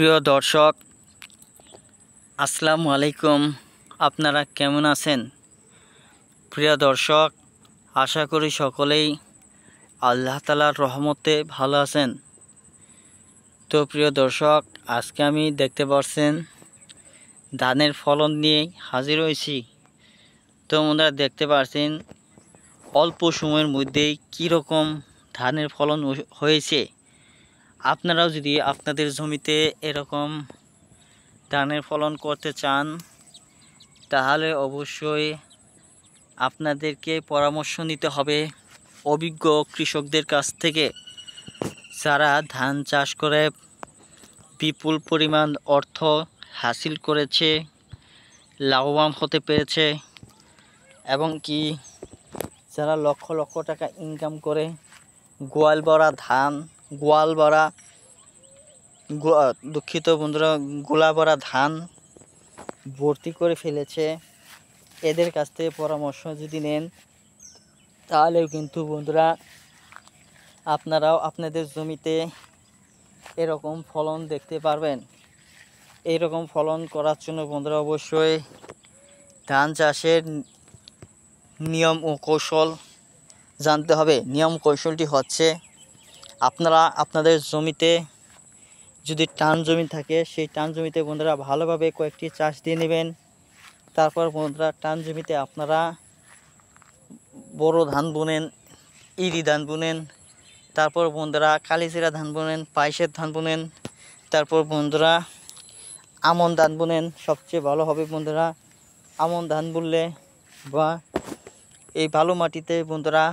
প্রিয় দর্শক, আসসালামু আলাইকুম। আপনারা কেমন আছেন? প্রিয় দর্শক, আশা করি সকলেই আল্লাহ তাআলার রহমতে ভালো আছেন। তো প্রিয় দর্শক, আজকে আমি দেখতে পাচ্ছেন ধানের ফলন নিয়ে হাজির হয়েছি। তো আপনারা দেখতে পাচ্ছেন অল্প সময়ের মধ্যেই কীরকম ধানের ফলন হয়েছে। আপনারাও যদি আপনাদের জমিতে এরকম ধানের ফলন করতে চান তাহলে অবশ্যই আপনাদেরকে পরামর্শ নিতে হবে অভিজ্ঞ কৃষকদের কাছ থেকে, যারা ধান চাষ করে বিপুল পরিমাণ অর্থ হাসিল করেছে, লাভবান হতে পেরেছে এবং কি যারা লক্ষ লক্ষ টাকা ইনকাম করে গোয়াল ভরা ধান, দুঃখিত বন্ধুরা, গোলা ভরা ধান ভর্তি করে ফেলেছে। এদের কাছ থেকে পরামর্শ যদি নেন তাহলেও কিন্তু বন্ধুরা আপনারাও আপনাদের জমিতে এরকম ফলন দেখতে পারবেন। এইরকম ফলন করার জন্য বন্ধুরা অবশ্যই ধান চাষের নিয়ম ও কৌশল জানতে হবে। নিয়ম কৌশলটি হচ্ছে, আপনারা আপনাদের জমিতে যদি টান জমি থাকে সেই টান জমিতে বন্ধুরা ভালোভাবে কয়েকটি চাষ দিয়ে নেবেন। তারপর বন্ধুরা টান জমিতে আপনারা বড় ধান বুনেন, ইরি ধান বুনেন, তারপর বন্ধুরা কালিজিরা ধান বুনেন, পাইশের ধান বুনেন, তারপর বন্ধুরা আমন ধান বুনেন। সবচেয়ে ভালো হবে বন্ধুরা আমন ধান বুনলে, বা এই ভালো মাটিতে বন্ধুরা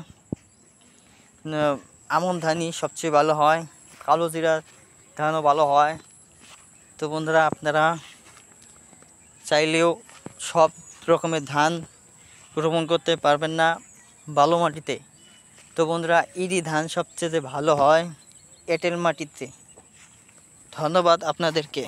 আমন ধানই সবচেয়ে ভালো হয়, কালো জিরা ধানও ভালো হয়। তো বন্ধুরা আপনারা চাইলেও সব রকমের ধান রোপণ করতে পারবেন না ভালো মাটিতে। তো বন্ধুরা ইরি ধান সবচেয়ে ভালো হয় এঁটেল মাটিতে। ধন্যবাদ আপনাদেরকে।